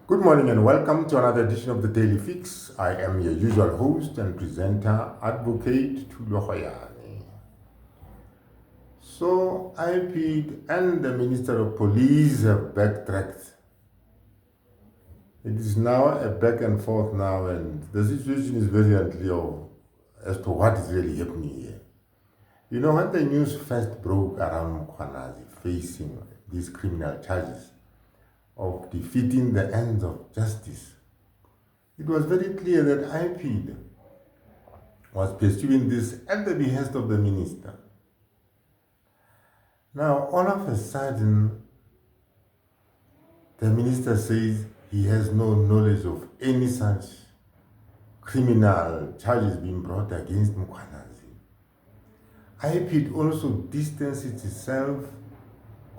Good morning and welcome to another edition of the Daily Fix. I am your usual host and presenter, Advocate Tulo Khoyane. So, IPED and the Minister of Police have backtracked. It is now a back and forth now, and the situation is very unclear as to what is really happening here. You know, when the news first broke around Mkhwanazi facing these criminal charges of defeating the ends of justice, it was very clear that IPED was pursuing this at the behest of the minister. Now, all of a sudden, the minister says he has no knowledge of any such criminal charges being brought against Mkhwanazi. IPED also distances itself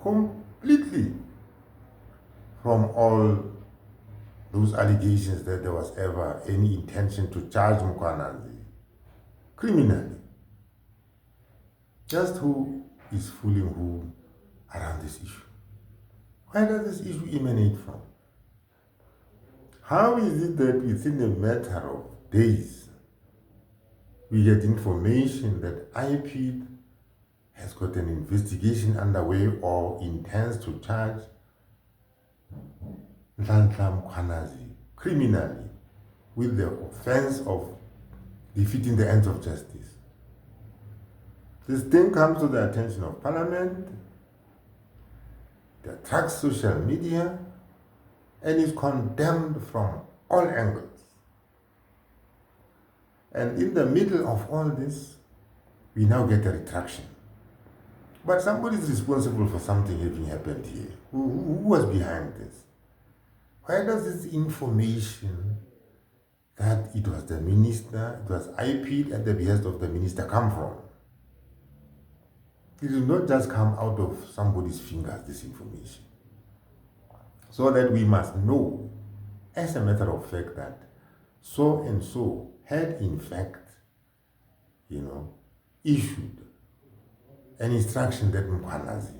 completely from all those allegations that there was ever any intention to charge Mkhwanazi criminally. Just who is fooling who around this issue? Where does this issue emanate from? How is it that within a matter of days we get information that IPED has got an investigation underway or intends to charge Mkhwanazi criminally with the offense of defeating the ends of justice? This thing comes to the attention of Parliament, it attracts social media, and is condemned from all angles. And in the middle of all this, we now get a retraction. But somebody is responsible for something having happened here. Who was behind this? Where does this information that it was the minister, it was IPED at the behest of the minister come from? It will not just come out of somebody's fingers, this information. So that we must know, as a matter of fact, that so and so had in fact, issued an instruction that Mkhwanazi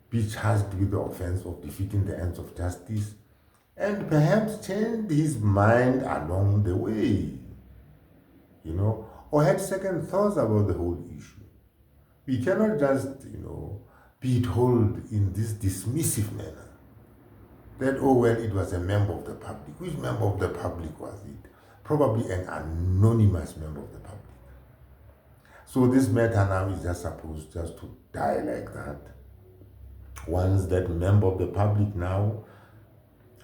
be charged with the offense of defeating the ends of justice, and perhaps changed his mind along the way, or had second thoughts about the whole issue. We cannot just, be told in this dismissive manner that, oh, well, it was a member of the public. Which member of the public was it? Probably an anonymous member of the public. So this matter now is just supposed just to die like that. Once that member of the public now,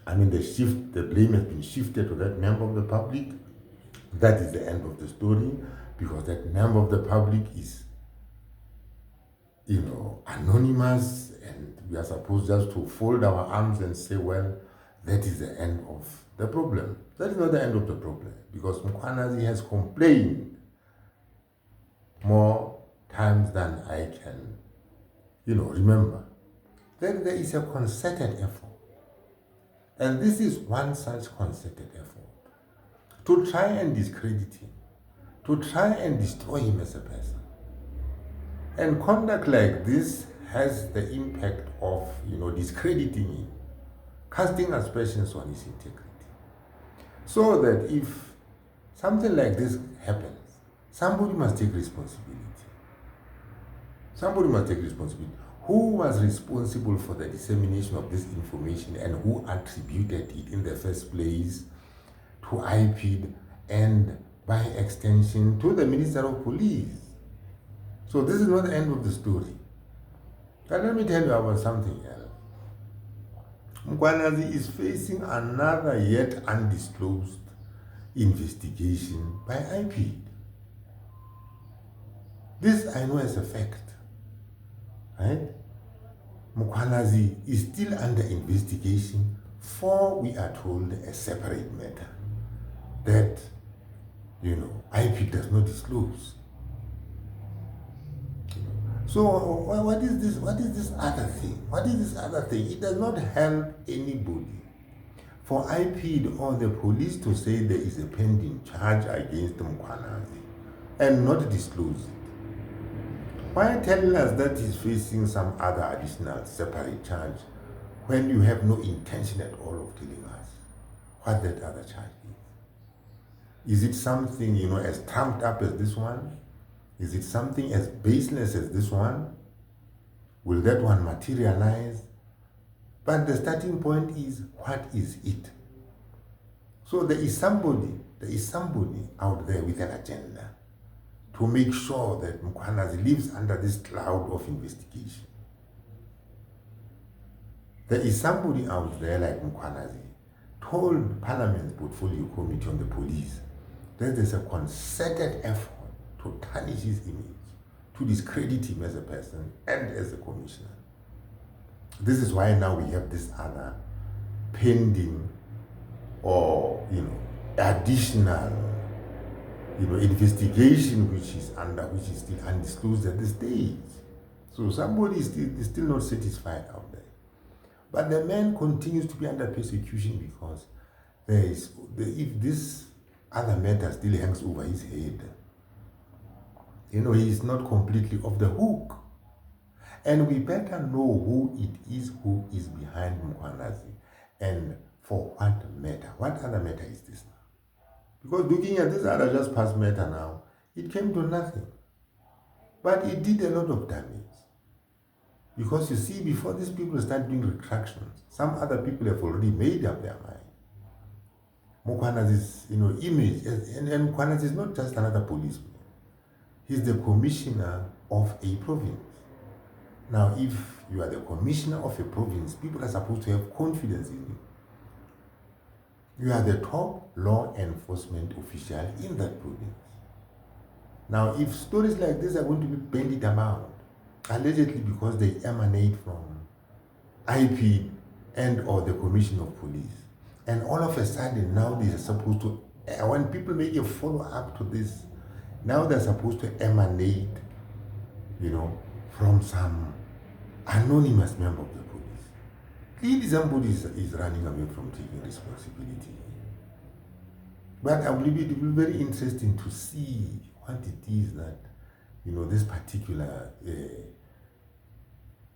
the blame has been shifted to that member of the public, that is the end of the story, because that member of the public is anonymous, and we are supposed just to fold our arms and say, well, that is the end of the problem. That is not the end of the problem, because Mkhwanazi has complained more times than I can, remember, that there is a concerted effort. And this is one such concerted effort to try and discredit him, to try and destroy him as a person. And conduct like this has the impact of, discrediting him, casting aspersions on his integrity. So that if something like this happens, somebody must take responsibility. Somebody must take responsibility. Who was responsible for the dissemination of this information and who attributed it in the first place to IPED and by extension to the Minister of Police? So this is not the end of the story. But let me tell you about something else. Mkhwanazi is facing another yet undisclosed investigation by IPED. This I know as a fact, right? Mkhwanazi is still under investigation for, we are told, a separate matter that, IPED does not disclose. So what is this? What is this other thing? What is this other thing? It does not help anybody for IPED or the police to say there is a pending charge against Mkhwanazi and not disclose it. Why telling us that he's facing some other additional separate charge when you have no intention at all of telling us what that other charge is. Is it something, as trumped up as this one? Is it something as baseless as this one? Will that one materialize? But the starting point is, what is it? So there is somebody out there with an agenda to make sure that Mkhwanazi lives under this cloud of investigation. There is somebody out there like Mkhwanazi told Parliament's Portfolio Committee on the Police that there's a concerted effort to tarnish his image, to discredit him as a person and as a commissioner. This is why now we have this other pending or, additional, investigation which is still undisclosed at this stage. So somebody is still not satisfied out there. But the man continues to be under persecution because if this other matter still hangs over his head, he is not completely off the hook. And we better know who is behind Mkhwanazi and for what matter. What other matter is this now? Because looking at this other just past matter now, it came to nothing. But it did a lot of damage. Because you see, before these people start doing retractions, some other people have already made up their mind. Mkhwanazi's image, and Mkhwanazi is not just another policeman. He's the commissioner of a province. Now, if you are the commissioner of a province, people are supposed to have confidence in you. You are the top law enforcement official in that province. Now, if stories like this are going to be bandied about, allegedly because they emanate from IP and or the Commission of Police, and all of a sudden now they are supposed to, when people make a follow-up to this, now they're supposed to emanate, from some anonymous member of the police. Clearly somebody is running away from taking responsibility. But I believe it will be very interesting to see what it is that, this particular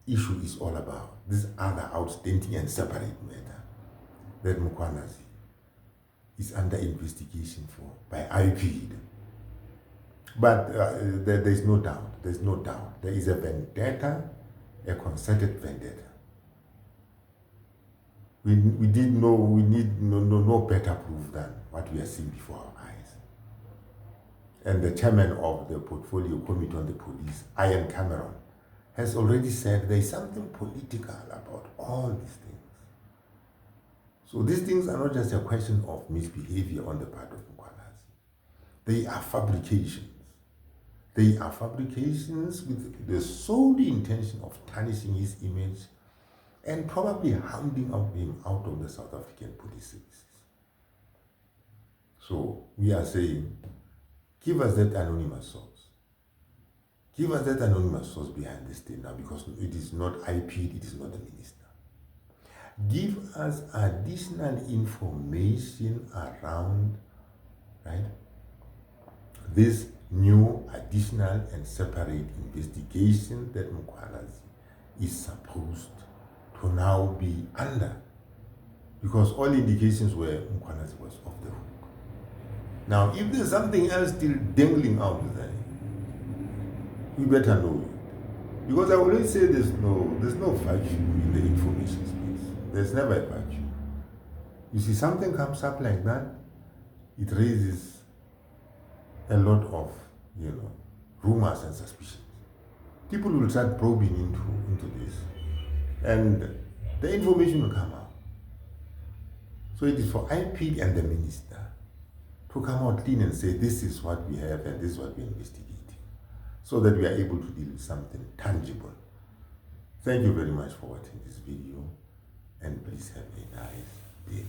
issue is all about. This other outstanding and separate matter that Mkhwanazi is under investigation for by IP. But there is no doubt. There is no doubt. There is a vendetta, a concerted vendetta. We need no better proof than what we are seeing before our eyes. And the chairman of the Portfolio Committee on the Police, Ian Cameron, has already said there is something political about all these things. So these things are not just a question of misbehavior on the part of Mkhwanazi. They are fabrications. They are fabrications with the sole intention of tarnishing his image and probably hounding him out of the South African police services. So we are saying, give us that anonymous source. Give us that anonymous source behind this thing now, because it is not IP, it is not the minister. Give us additional information around, this new, additional and separate investigation that Mkhwanazi is supposed to now be under. Because all indications were Mkhwanazi was off the hook. Now, if there's something else still dangling out there, we better know it. Because I always say there's no virtue in the information space. There's never a virtue. You see, something comes up like that, it raises a lot of, rumors and suspicions. People will start probing into this, and the information will come out. So it is for IP and the minister to come out clean and say, this is what we have and this is what we're investigating, so that we are able to deal with something tangible. Thank you very much for watching this video, and please have a nice day.